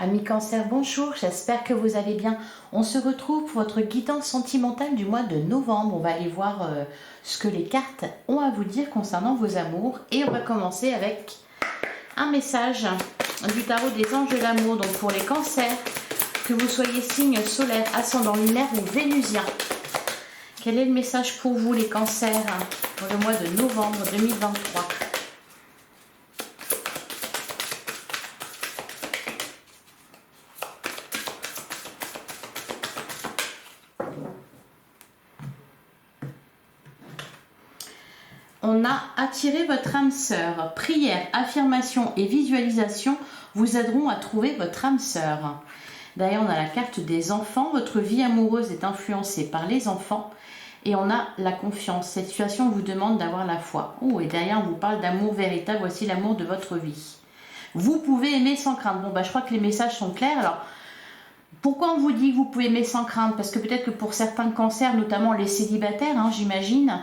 Amis Cancer, bonjour, j'espère que vous allez bien. On se retrouve pour votre guidance sentimentale du mois de novembre. On va aller voir ce que les cartes ont à vous dire concernant vos amours. Et on va commencer avec un message du tarot des anges de l'amour. Donc pour les cancers, que vous soyez signe solaire, ascendant lunaire ou vénusien. Quel est le message pour vous les cancers pour le mois de novembre 2023? On a attiré votre âme sœur. Prière, affirmation et visualisation vous aideront à trouver votre âme sœur. Derrière, on a la carte des enfants. Votre vie amoureuse est influencée par les enfants. Et on a la confiance. Cette situation vous demande d'avoir la foi. Oh, et derrière, on vous parle d'amour véritable. Voici l'amour de votre vie. Vous pouvez aimer sans crainte. Bon, bah, je crois que les messages sont clairs. Alors, pourquoi on vous dit que vous pouvez aimer sans crainte? Parce que peut-être que pour certains cancers, notamment les célibataires, j'imagine,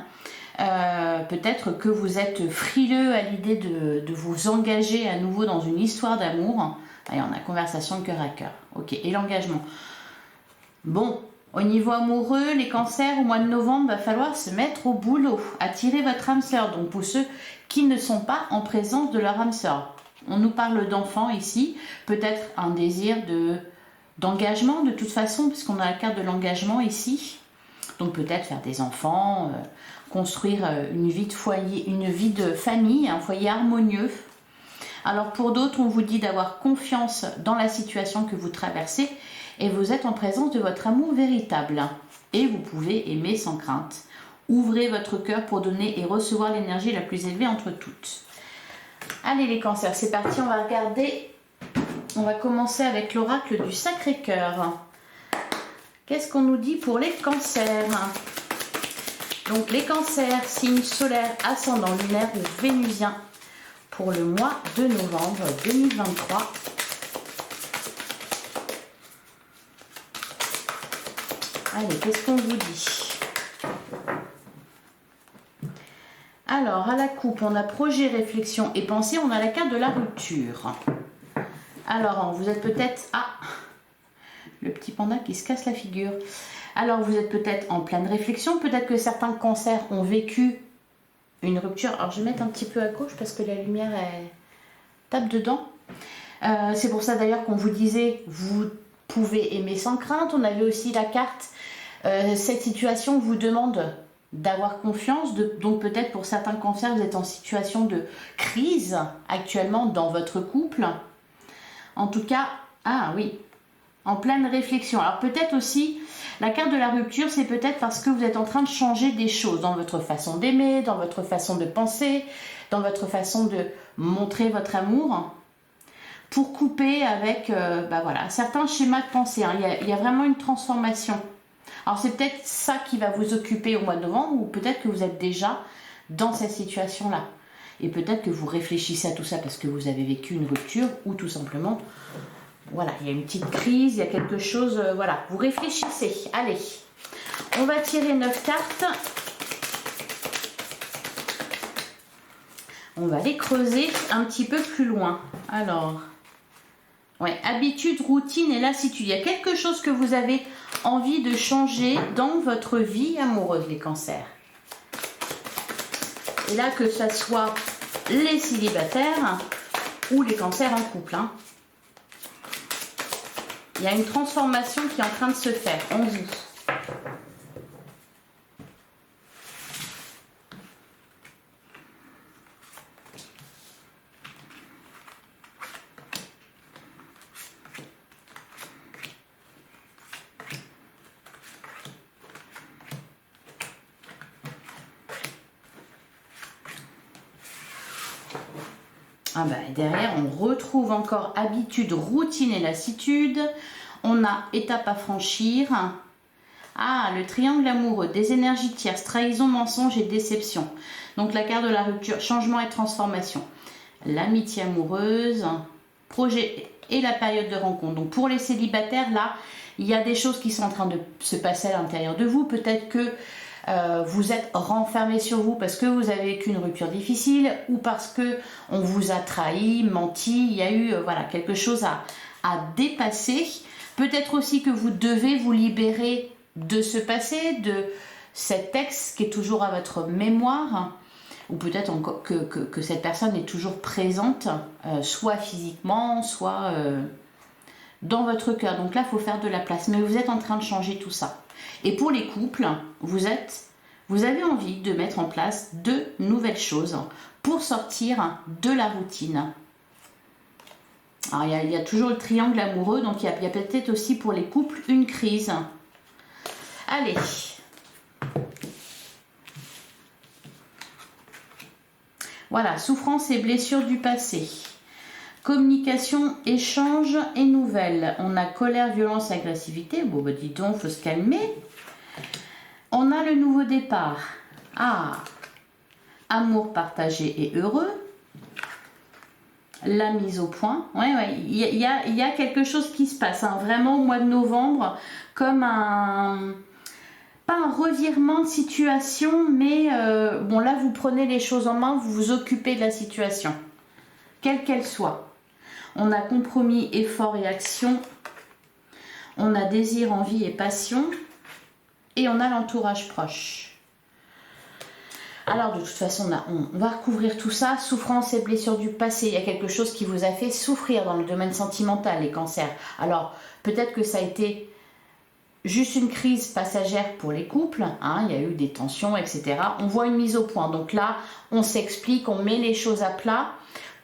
peut-être que vous êtes frileux à l'idée de vous engager à nouveau dans une histoire d'amour. Allez, on a conversation de cœur à cœur. Ok, et l'engagement. Bon, au niveau amoureux, les cancers, au mois de novembre, il va falloir se mettre au boulot, attirer votre âme sœur. Donc pour ceux qui ne sont pas en présence de leur âme sœur. On nous parle d'enfants ici, peut-être un désir d'engagement de toute façon, puisqu'on a la carte de l'engagement ici. Donc peut-être faire des enfants, construire une vie de foyer, une vie de famille, un foyer harmonieux. Alors pour d'autres, on vous dit d'avoir confiance dans la situation que vous traversez et vous êtes en présence de votre amour véritable. Et vous pouvez aimer sans crainte. Ouvrez votre cœur pour donner et recevoir l'énergie la plus élevée entre toutes. Allez les cancers, c'est parti, on va regarder. On va commencer avec l'oracle du Sacré-Cœur. Qu'est-ce qu'on nous dit pour les cancers? Donc les cancers, signe solaire, ascendant lunaire ou vénusien pour le mois de novembre 2023. Allez, qu'est-ce qu'on vous dit? Alors, à la coupe, on a projet, réflexion et pensée. On a la carte de la rupture. Alors, vous êtes peut-être... Ah, le petit panda qui se casse la figure. Alors, vous êtes peut-être en pleine réflexion. Peut-être que certains cancers ont vécu une rupture. Alors, je vais mettre un petit peu à gauche parce que la lumière elle tape dedans. C'est pour ça d'ailleurs qu'on vous disait, vous pouvez aimer sans crainte. On avait aussi la carte. Cette situation vous demande d'avoir confiance. Donc, peut-être pour certains cancers, vous êtes en situation de crise actuellement dans votre couple. En tout cas, ah oui, en pleine réflexion. Alors peut-être aussi, la carte de la rupture, c'est peut-être parce que vous êtes en train de changer des choses dans votre façon d'aimer, dans votre façon de penser, dans votre façon de montrer votre amour, pour couper avec voilà, certains schémas de pensée. Il y a vraiment une transformation. Alors c'est peut-être ça qui va vous occuper au mois de novembre, ou peut-être que vous êtes déjà dans cette situation-là. Et peut-être que vous réfléchissez à tout ça parce que vous avez vécu une rupture, ou tout simplement... Voilà, il y a une petite crise, il y a quelque chose, voilà, vous réfléchissez. Allez, on va tirer 9 cartes. On va les creuser un petit peu plus loin. Alors, ouais, habitude, routine et lassitude. Il y a quelque chose que vous avez envie de changer dans votre vie amoureuse, les cancers. Et là, que ce soit les célibataires ou les cancers en couple, Il y a une transformation qui est en train de se faire en vous. Ah bah, derrière, on retrouve encore habitude, routine et lassitude. On a étape à franchir. Ah, le triangle amoureux, des énergies tierces, trahison, mensonge et déception. Donc la carte de la rupture, changement et transformation. L'amitié amoureuse, projet et la période de rencontre. Donc pour les célibataires, là, il y a des choses qui sont en train de se passer à l'intérieur de vous. Peut-être que vous êtes renfermé sur vous parce que vous avez vécu une rupture difficile ou parce que on vous a trahi, menti. Il y a eu voilà, quelque chose à dépasser. Peut-être aussi que vous devez vous libérer de ce passé, de cet ex qui est toujours à votre mémoire, ou peut-être encore que cette personne est toujours présente, soit physiquement, soit dans votre cœur. Donc là, il faut faire de la place. Mais vous êtes en train de changer tout ça. Et pour les couples, vous avez envie de mettre en place de nouvelles choses pour sortir de la routine. Alors, il y a toujours le triangle amoureux, donc il y a peut-être aussi pour les couples une crise. Allez. Voilà, souffrance et blessures du passé. Communication, échange et nouvelles. On a colère, violence, agressivité. Bon, bah dis donc, faut se calmer. On a le nouveau départ. Ah, amour partagé et heureux. La mise au point. Ouais, il y a quelque chose qui se passe, hein, vraiment au mois de novembre, comme pas un revirement de situation, mais bon là vous prenez les choses en main, vous vous occupez de la situation, quelle qu'elle soit. On a compromis, effort et action. On a désir, envie et passion. Et on a l'entourage proche. Alors de toute façon, on va recouvrir tout ça. Souffrance et blessures du passé. Il y a quelque chose qui vous a fait souffrir dans le domaine sentimental, les cancers. Alors peut-être que ça a été juste une crise passagère pour les couples. Hein, il y a eu des tensions, etc. On voit une mise au point. Donc là, on s'explique, on met les choses à plat.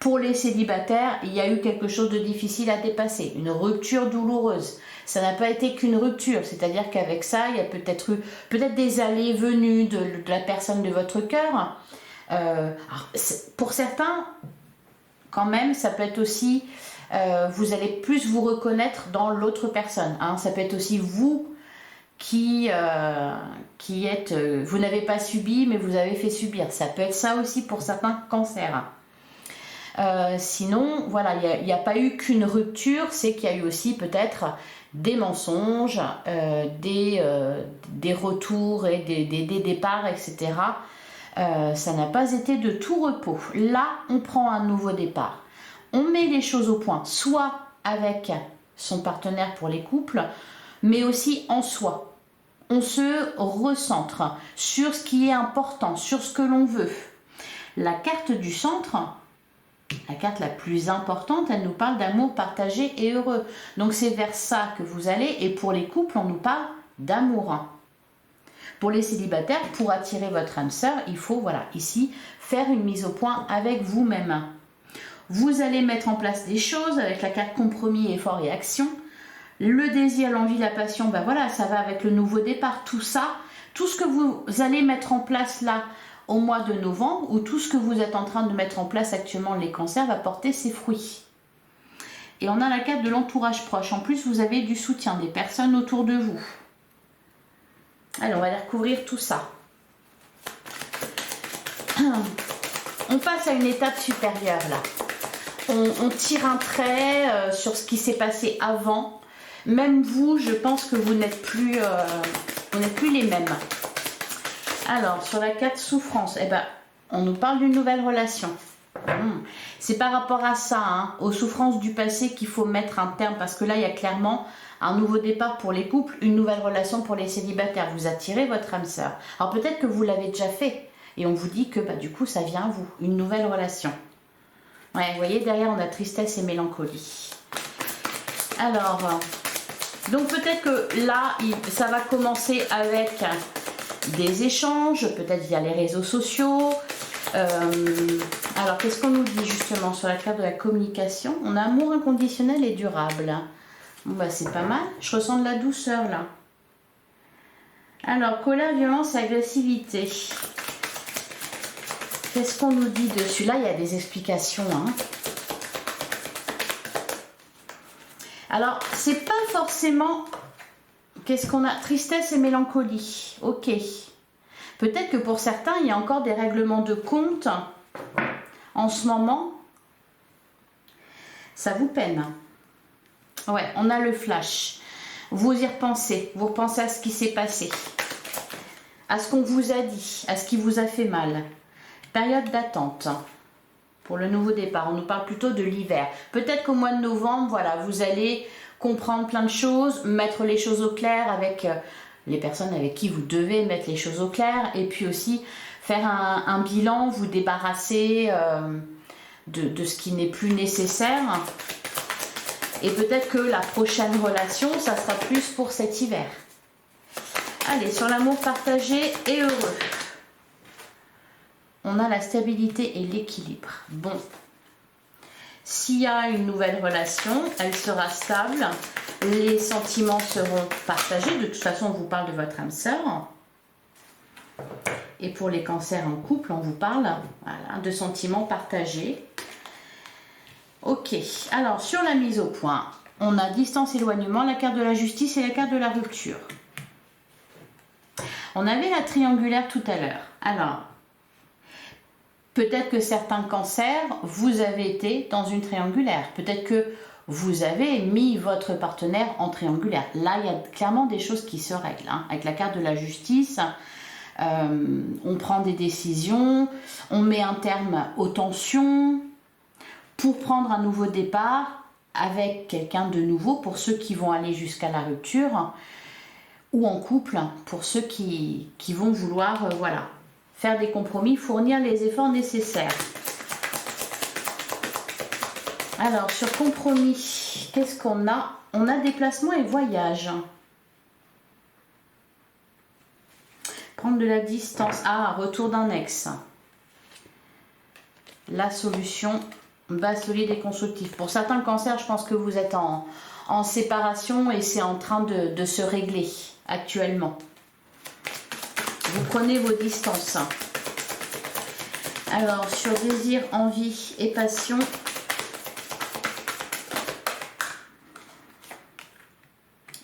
Pour les célibataires, il y a eu quelque chose de difficile à dépasser. Une rupture douloureuse. Ça n'a pas été qu'une rupture, c'est-à-dire qu'avec ça, il y a peut-être eu des allées et venues de la personne de votre cœur. Pour certains, quand même, ça peut être aussi, vous allez plus vous reconnaître dans l'autre personne. Hein. Ça peut être aussi vous qui êtes, vous n'avez pas subi, mais vous avez fait subir. Ça peut être ça aussi pour certains cancers. Sinon, voilà, il n'y a pas eu qu'une rupture, c'est qu'il y a eu aussi peut-être des mensonges, des retours et des départs, etc. Ça n'a pas été de tout repos. Là, on prend un nouveau départ. On met les choses au point, soit avec son partenaire pour les couples, mais aussi en soi. On se recentre sur ce qui est important, sur ce que l'on veut. La carte du centre, la carte la plus importante, elle nous parle d'amour partagé et heureux. Donc c'est vers ça que vous allez. Et pour les couples, on nous parle d'amour. Pour les célibataires, pour attirer votre âme sœur, il faut, voilà, ici, faire une mise au point avec vous-même. Vous allez mettre en place des choses avec la carte compromis, effort et action. Le désir, l'envie, la passion, ben voilà, ça va avec le nouveau départ. Tout ça, tout ce que vous allez mettre en place là, au mois de novembre, où tout ce que vous êtes en train de mettre en place actuellement, les cancers, va porter ses fruits. Et on a la carte de l'entourage proche. En plus, vous avez du soutien, des personnes autour de vous. Allez, on va aller recouvrir tout ça. On passe à une étape supérieure, là. On tire un trait sur ce qui s'est passé avant. Même vous, je pense que vous n'êtes plus les mêmes. Alors, sur la carte souffrance, eh ben, on nous parle d'une nouvelle relation. C'est par rapport à ça, hein, aux souffrances du passé qu'il faut mettre un terme, parce que là, il y a clairement un nouveau départ pour les couples, une nouvelle relation pour les célibataires. Vous attirez votre âme sœur. Alors peut-être que vous l'avez déjà fait, et on vous dit que bah, du coup, ça vient à vous, une nouvelle relation. Ouais, vous voyez, derrière, on a tristesse et mélancolie. Alors, donc peut-être que là, ça va commencer avec des échanges, peut-être via les réseaux sociaux. Alors, qu'est-ce qu'on nous dit justement sur la carte de la communication? On a amour inconditionnel et durable. Bon, bah, c'est pas mal. Je ressens de la douceur, là. Alors, colère, violence, agressivité. Qu'est-ce qu'on nous dit dessus? Là, il y a des explications. Hein. Alors, c'est pas forcément... Qu'est-ce qu'on a? Tristesse et mélancolie. Ok. Peut-être que pour certains, il y a encore des règlements de compte en ce moment. Ça vous peine. Ouais, on a le flash. Vous y repensez. Vous repensez à ce qui s'est passé. À ce qu'on vous a dit. À ce qui vous a fait mal. Période d'attente. pour le nouveau départ. On nous parle plutôt de l'hiver. Peut-être qu'au mois de novembre, voilà, vous allez comprendre plein de choses, mettre les choses au clair avec les personnes avec qui vous devez mettre les choses au clair, et puis aussi faire un bilan, vous débarrasser de ce qui n'est plus nécessaire. Et peut-être que la prochaine relation, ça sera plus pour cet hiver. Allez, sur l'amour partagé et heureux. On a la stabilité et l'équilibre. Bon. S'il y a une nouvelle relation, elle sera stable. Les sentiments seront partagés. De toute façon, on vous parle de votre âme sœur. Et pour les cancers en couple, on vous parle voilà, de sentiments partagés. Ok. Alors, sur la mise au point, on a distance, éloignement, la carte de la justice et la carte de la rupture. On avait la triangulaire tout à l'heure. Alors, peut-être que certains cancers, vous avez été dans une triangulaire. Peut-être que vous avez mis votre partenaire en triangulaire. Là, il y a clairement des choses qui se règlent. Hein. Avec la carte de la justice, on prend des décisions, on met un terme aux tensions pour prendre un nouveau départ avec quelqu'un de nouveau pour ceux qui vont aller jusqu'à la rupture, ou en couple pour ceux qui vont vouloir voilà, faire des compromis, fournir les efforts nécessaires. Alors, sur compromis, qu'est-ce qu'on a? On a déplacement et voyage. Prendre de la distance. Ah, retour d'un ex. La solution, base solide et constructive. Pour certains cancers, je pense que vous êtes en séparation et c'est en train de se régler actuellement. Vous prenez vos distances. Alors, sur désir, envie et passion,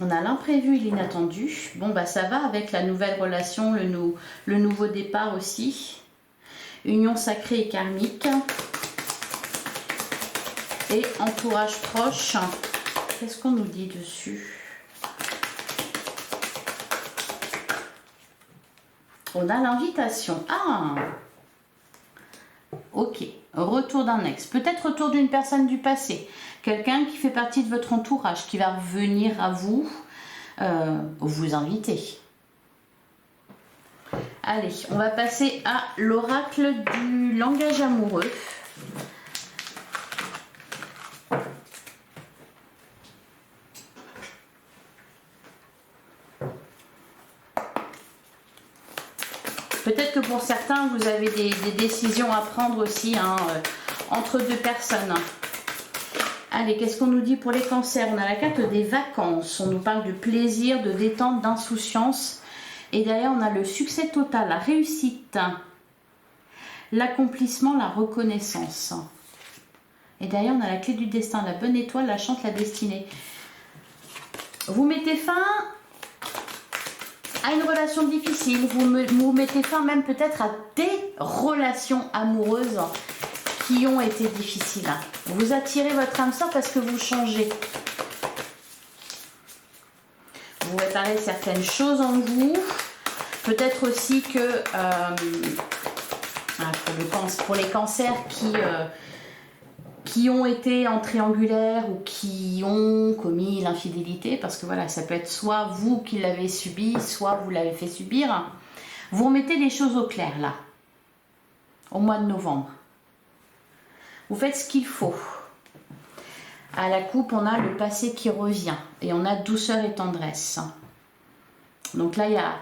on a l'imprévu et l'inattendu. Bon, bah ça va avec la nouvelle relation, le nouveau départ aussi. Union sacrée et karmique. Et entourage proche. Qu'est-ce qu'on nous dit dessus? On a l'invitation. Ah! Ok. Retour d'un ex. Peut-être retour d'une personne du passé. Quelqu'un qui fait partie de votre entourage, qui va revenir à vous, vous inviter. Allez, on va passer à l'oracle du langage amoureux. Peut-être que pour certains, vous avez des décisions à prendre aussi hein, entre deux personnes. Allez, qu'est-ce qu'on nous dit pour les cancers? On a la carte des vacances. On nous parle de plaisir, de détente, d'insouciance. Et derrière, on a le succès total, la réussite, l'accomplissement, la reconnaissance. Et derrière, on a la clé du destin, la bonne étoile, la chance, la destinée. Vous mettez fin à une relation difficile. Vous mettez fin même peut-être à des relations amoureuses qui ont été difficiles. Vous attirez votre âme sœur parce que vous changez. Vous réparez certaines choses en vous. Peut-être aussi que pour les cancers qui ont été en triangulaire ou qui ont commis l'infidélité, parce que voilà, ça peut être soit vous qui l'avez subi, soit vous l'avez fait subir. Vous remettez les choses au clair là, au mois de novembre. Vous faites ce qu'il faut. À la coupe, on a le passé qui revient et on a douceur et tendresse. Donc là, il y a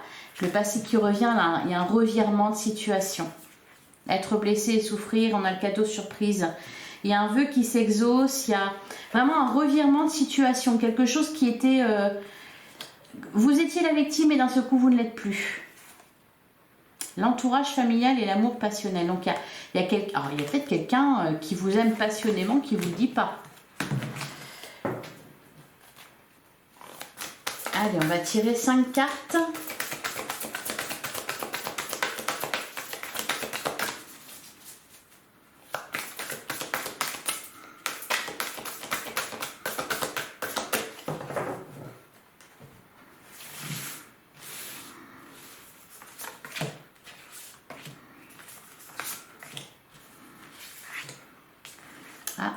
le passé qui revient, là, il y a un revirement de situation. Être blessé et souffrir, on a le cadeau surprise. Il y a un vœu qui s'exauce, il y a vraiment un revirement de situation, quelque chose qui était... vous étiez la victime et d'un seul coup, vous ne l'êtes plus. L'entourage familial et l'amour passionnel. Donc il y a peut-être quelqu'un qui vous aime passionnément, qui ne vous le dit pas. Allez, on va tirer 5 cartes.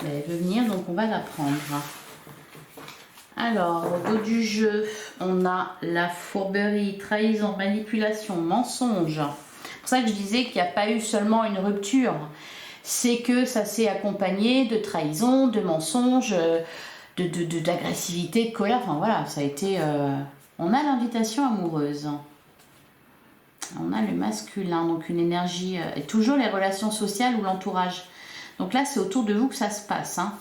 Elle veut venir, donc on va la prendre. Alors, au dos du jeu, on a la fourberie, trahison, manipulation, mensonge. C'est pour ça que je disais qu'il n'y a pas eu seulement une rupture. C'est que ça s'est accompagné de trahison, de mensonge, d'agressivité, de colère. Enfin voilà, ça a été... On a l'invitation amoureuse. On a le masculin, donc une énergie... et toujours les relations sociales ou l'entourage. Donc là, c'est autour de vous que ça se passe. Hein.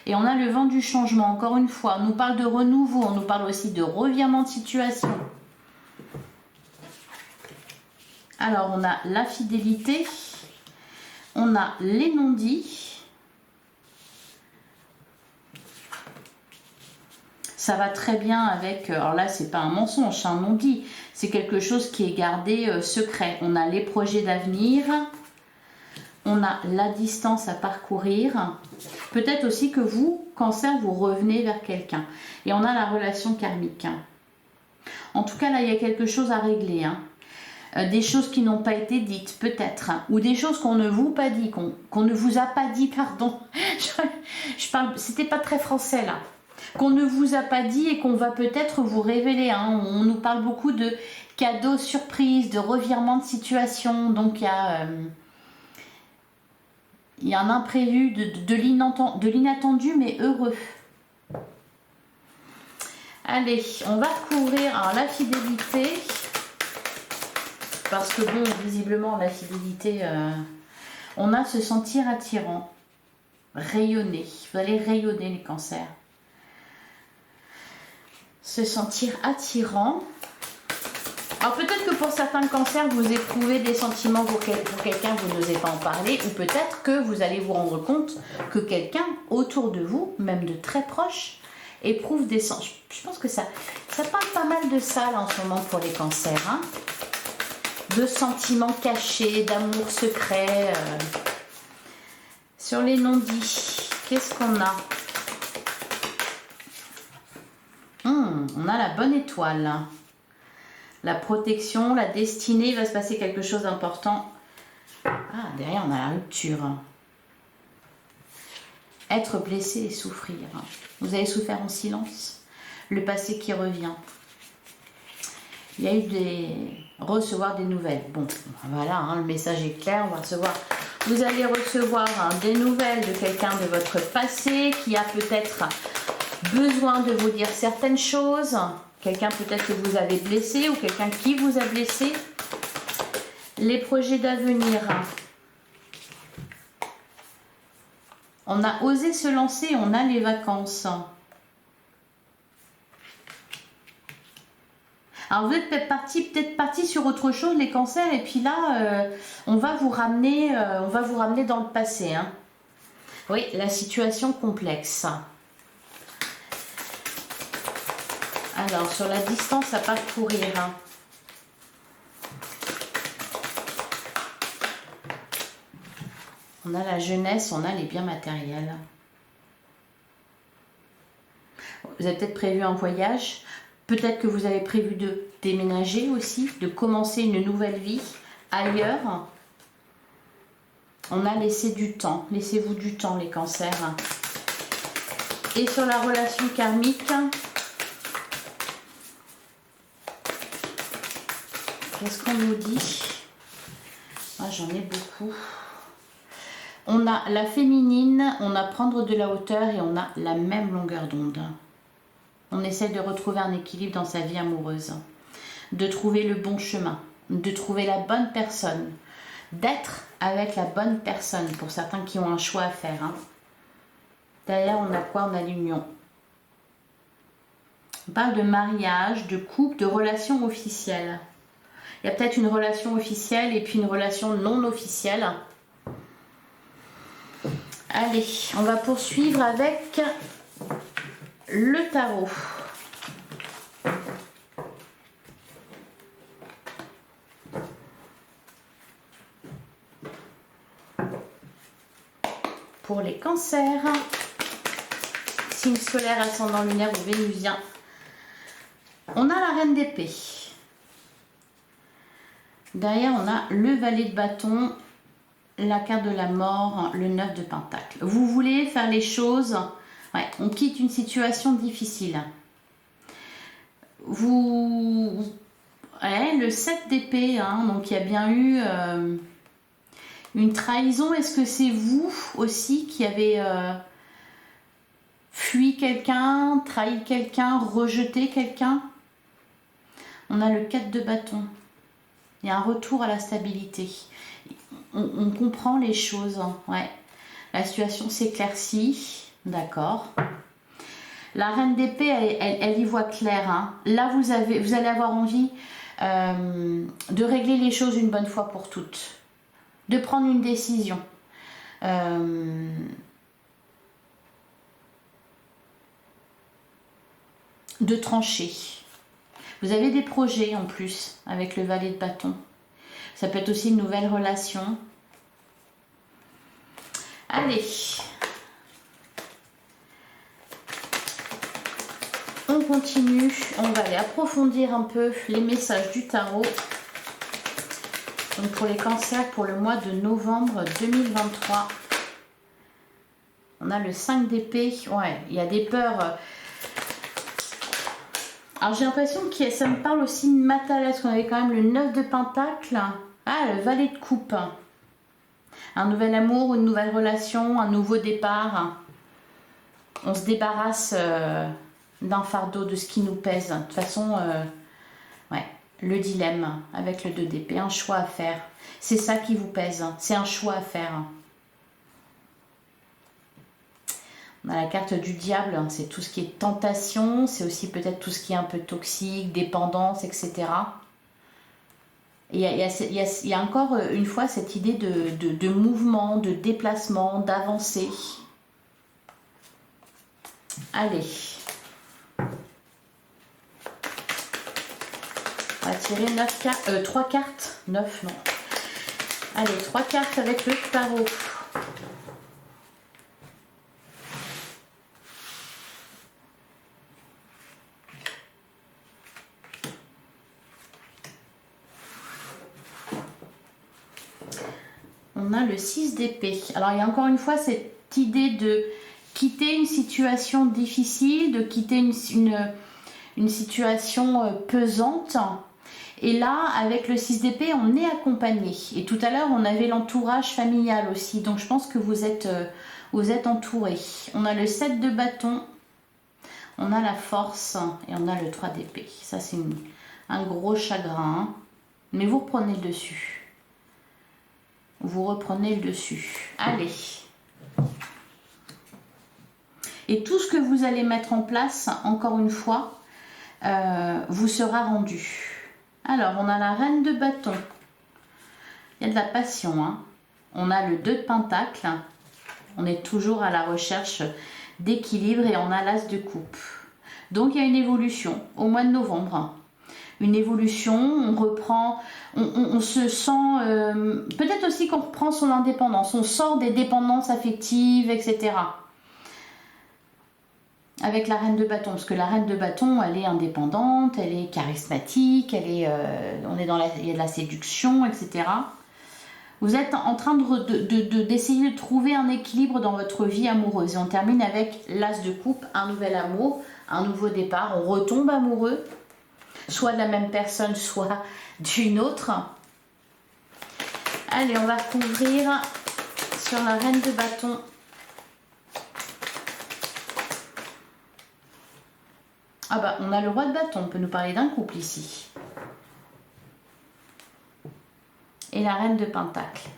Et on a le vent du changement. Encore une fois, on nous parle de renouveau. On nous parle aussi de revirement de situation. Alors, on a la fidélité. On a les non-dits. Ça va très bien avec... Alors là, c'est pas un mensonge, c'est un non-dit. C'est quelque chose qui est gardé secret. On a les projets d'avenir. On a la distance à parcourir. Peut-être aussi que vous, Cancer, vous revenez vers quelqu'un. Et on a la relation karmique. En tout cas, là, il y a quelque chose à régler. Hein. Des choses qui n'ont pas été dites, peut-être. Ou des choses qu'on ne vous pas dit, qu'on ne vous a pas dit, pardon. Je parle, c'était pas très français, là. Qu'on ne vous a pas dit et qu'on va peut-être vous révéler. Hein. On nous parle beaucoup de cadeaux surprises, de revirements de situation. Donc, il y a un imprévu, de l'inattendu, mais heureux. Allez, on va couvrir alors, la fidélité. Parce que bon, visiblement, la fidélité, on a se sentir attirant, rayonner. Vous allez rayonner les cancers. Se sentir attirant. Alors peut-être que pour certains cancers, vous éprouvez des sentiments pour quelqu'un, vous n'osez pas en parler. Ou peut-être que vous allez vous rendre compte que quelqu'un autour de vous, même de très proche, éprouve des sentiments. Je pense que ça parle pas mal de ça là, en ce moment pour les cancers. Hein, de sentiments cachés, d'amour secret. Sur les non-dits, qu'est-ce qu'on a? On a la bonne étoile. La protection, la destinée, il va se passer quelque chose d'important. Ah, derrière, on a la rupture. Être blessé et souffrir. Vous avez souffert en silence. Le passé qui revient. Il y a eu recevoir des nouvelles. Bon, voilà, hein, le message est clair. On va recevoir. Vous allez recevoir des nouvelles de quelqu'un de votre passé qui a peut-être besoin de vous dire certaines choses. Quelqu'un peut-être que vous avez blessé ou quelqu'un qui vous a blessé. Les projets d'avenir. On a osé se lancer, on a les vacances. Alors vous êtes peut-être parti sur autre chose, les cancers, et puis là, on va vous ramener dans le passé. Hein. Oui, la situation complexe. Alors, sur la distance à parcourir. Hein. On a la jeunesse, on a les biens matériels. Vous avez peut-être prévu un voyage. Peut-être que vous avez prévu de déménager aussi, de commencer une nouvelle vie ailleurs. On a laissé du temps. Laissez-vous du temps, les cancers. Et sur la relation karmique, qu'est-ce qu'on nous dit? Moi, j'en ai beaucoup. On a la féminine, on a prendre de la hauteur et on a la même longueur d'onde. On essaie de retrouver un équilibre dans sa vie amoureuse, de trouver le bon chemin, de trouver la bonne personne, d'être avec la bonne personne pour certains qui ont un choix à faire. Hein. Derrière, on a quoi? On a l'union. On parle de mariage, de couple, de relation officielle. Il y a peut-être une relation officielle et puis une relation non officielle. Allez, on va poursuivre avec le tarot. Pour les cancers, signe solaire, ascendant lunaire ou vénusien, on a la reine d'épée. Derrière, on a le valet de bâton la carte de la mort, le 9 de Pentacle. Vous voulez faire les choses, ouais, on quitte une situation difficile. Ouais, le 7 d'épée, hein, donc il y a bien eu une trahison. Est-ce que c'est vous aussi qui avez fui quelqu'un, trahi quelqu'un, rejeté quelqu'un? On a le 4 de bâton. Il y a un retour à la stabilité. On comprend les choses. Ouais. La situation s'éclaircit. D'accord. La reine d'épée, elle y voit clair. Hein. Là, vous allez avoir envie de régler les choses une bonne fois pour toutes. De prendre une décision. De trancher. Vous avez des projets en plus avec le valet de bâton. Ça peut être aussi une nouvelle relation. Allez. On continue. On va aller approfondir un peu les messages du tarot. Donc pour les cancers pour le mois de novembre 2023. On a le 5 d'épée. Ouais, il y a des peurs. Alors j'ai l'impression que ça me parle aussi de matériel, parce qu'on avait quand même le 9 de Pentacle. Ah, le valet de coupe. Un nouvel amour, une nouvelle relation, un nouveau départ. On se débarrasse d'un fardeau, de ce qui nous pèse. De toute façon, ouais, le dilemme avec le 2 d'épée, un choix à faire. C'est ça qui vous pèse, c'est un choix à faire. On a la carte du diable, c'est tout ce qui est tentation, c'est aussi peut-être tout ce qui est un peu toxique, dépendance, etc. Et il y a encore une fois cette idée de mouvement, de déplacement, d'avancée. Allez. On va tirer 3 cartes. 9, non. Allez, 3 cartes avec le tarot. On a le 6 d'épée. Alors, il y a encore une fois cette idée de quitter une situation difficile, de quitter une situation pesante. Et là, avec le 6 d'épée, on est accompagné. Et tout à l'heure, on avait l'entourage familial aussi. Donc, je pense que vous êtes entouré. On a le 7 de bâton. On a la force. Et on a le 3 d'épée. Ça, c'est un gros chagrin. Mais vous reprenez le dessus. Vous reprenez le dessus. Allez. Et tout ce que vous allez mettre en place, encore une fois, vous sera rendu. Alors, on a la reine de bâton. Il y a de la passion. Hein. On a le 2 de pentacle. On est toujours à la recherche d'équilibre et on a l'as de coupe. Donc, il y a une évolution au mois de novembre. Une évolution, on reprend, on se sent, peut-être aussi qu'on reprend son indépendance, on sort des dépendances affectives, etc. Avec la reine de bâton, parce que la reine de bâton, elle est indépendante, elle est charismatique, il y a de la séduction, etc. Vous êtes en train d'essayer de trouver un équilibre dans votre vie amoureuse. Et on termine avec l'as de coupe, un nouvel amour, un nouveau départ, on retombe amoureux. Soit de la même personne, soit d'une autre. Allez, on va couvrir sur la reine de bâton. Ah bah, on a le roi de bâton, on peut nous parler d'un couple ici. Et la reine de pentacle.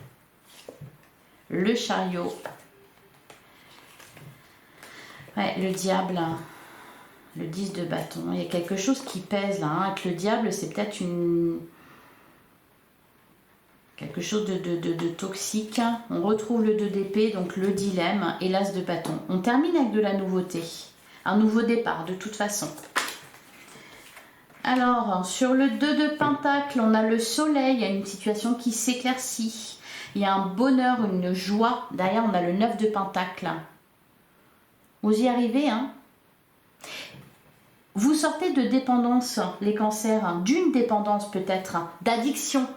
Le chariot. Ouais, le diable. Le 10 de bâton. Il y a quelque chose qui pèse là. Hein. Avec le diable, c'est peut-être quelque chose de toxique. On retrouve le 2 d'épée, donc le dilemme et l'as de bâton. On termine avec de la nouveauté. Un nouveau départ, de toute façon. Alors, sur le 2 de pentacle, on a le soleil. Il y a une situation qui s'éclaircit. Il y a un bonheur, une joie. Derrière, on a le 9 de pentacle. Vous y arrivez, hein? Vous sortez de dépendance, les cancers, d'une dépendance peut-être, d'addiction.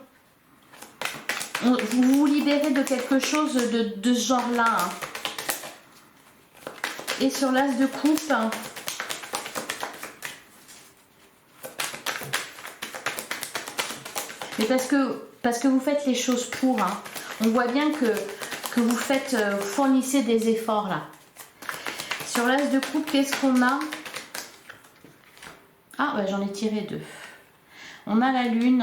Vous vous libérez de quelque chose de ce genre-là. Hein. Et sur l'as de coupe, mais parce que vous faites les choses pour. Hein. On voit bien que vous faites, fournissez des efforts là. Sur l'as de coupe, qu'est-ce qu'on a? Ah, bah, j'en ai tiré deux. On a la lune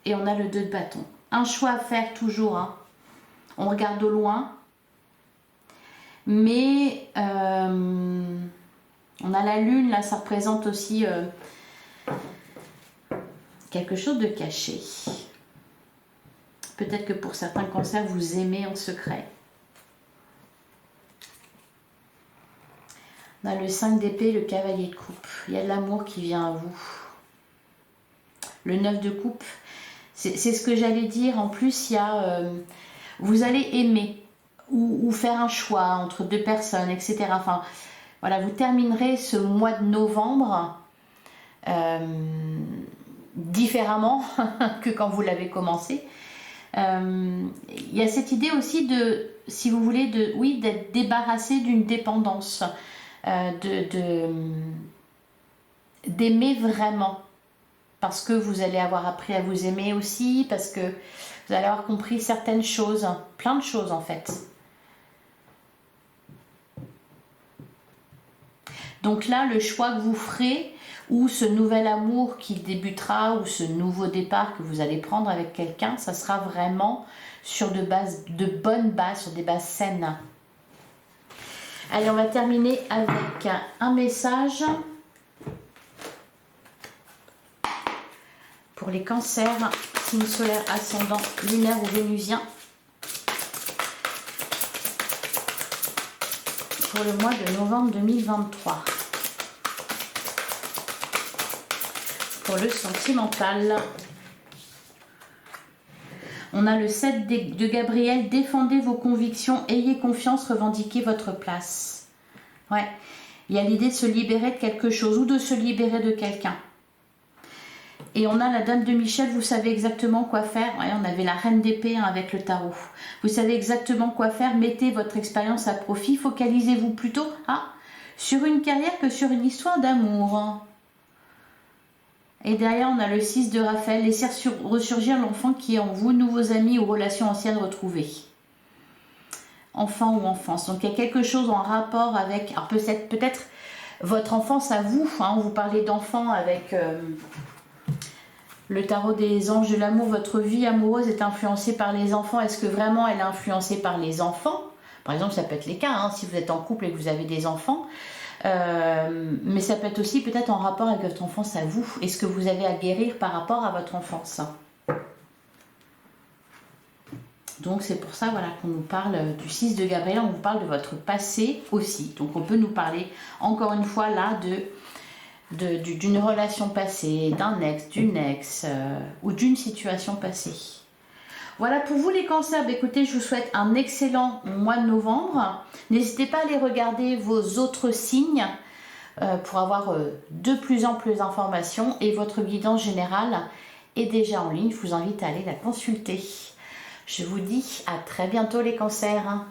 et on a le 2 de bâton. Un choix à faire toujours. Hein. On regarde au loin. Mais on a la lune, là, ça représente aussi quelque chose de caché. Peut-être que pour certains cancers, vous aimez en secret. On a le 5 d'épée, le cavalier de coupe. Il y a de l'amour qui vient à vous. Le 9 de coupe, c'est ce que j'allais dire. En plus, il y a, vous allez aimer ou faire un choix entre deux personnes, etc. Enfin, voilà, vous terminerez ce mois de novembre différemment que quand vous l'avez commencé. Il y a cette idée aussi de, si vous voulez, d'être débarrassé d'une dépendance, d'aimer vraiment. Parce que vous allez avoir appris à vous aimer aussi, parce que vous allez avoir compris certaines choses, plein de choses en fait. Donc là, le choix que vous ferez, ou ce nouvel amour qui débutera, ou ce nouveau départ que vous allez prendre avec quelqu'un, ça sera vraiment sur de bonnes bases, sur des bases saines. Allez, on va terminer avec un message pour les cancers, signe solaire, ascendant, lunaire ou vénusien, pour le mois de novembre 2023. Pour le sentimental, on a le 7 de Gabriel. Défendez vos convictions, ayez confiance, revendiquez votre place. Ouais, il y a l'idée de se libérer de quelque chose ou de se libérer de quelqu'un. Et on a la dame de Michel, vous savez exactement quoi faire. Ouais, on avait la reine d'épée avec le tarot. Vous savez exactement quoi faire, mettez votre expérience à profit, focalisez-vous plutôt sur une carrière que sur une histoire d'amour. Et derrière, on a le 6 de Raphaël, laissez ressurgir l'enfant qui est en vous, nouveaux amis ou relations anciennes retrouvées. Enfant ou enfance. Donc il y a quelque chose en rapport avec, alors peut-être votre enfance à vous. Hein, vous parlez d'enfant avec le tarot des anges de l'amour. Votre vie amoureuse est influencée par les enfants. Est-ce que vraiment elle est influencée par les enfants? Par exemple, ça peut être les cas, hein, si vous êtes en couple et que vous avez des enfants. Mais ça peut être aussi peut-être en rapport avec votre enfance à vous. Est-ce que vous avez à guérir par rapport à votre enfance? Donc c'est pour ça, voilà, qu'on nous parle du 6 de Gabriel, on vous parle de votre passé aussi. Donc on peut nous parler encore une fois là d'une relation passée, d'un ex, d'une ex ou d'une situation passée. Voilà pour vous les cancers. Écoutez, je vous souhaite un excellent mois de novembre. N'hésitez pas à aller regarder vos autres signes pour avoir de plus amples informations. Et votre guidance générale est déjà en ligne. Je vous invite à aller la consulter. Je vous dis à très bientôt les cancers.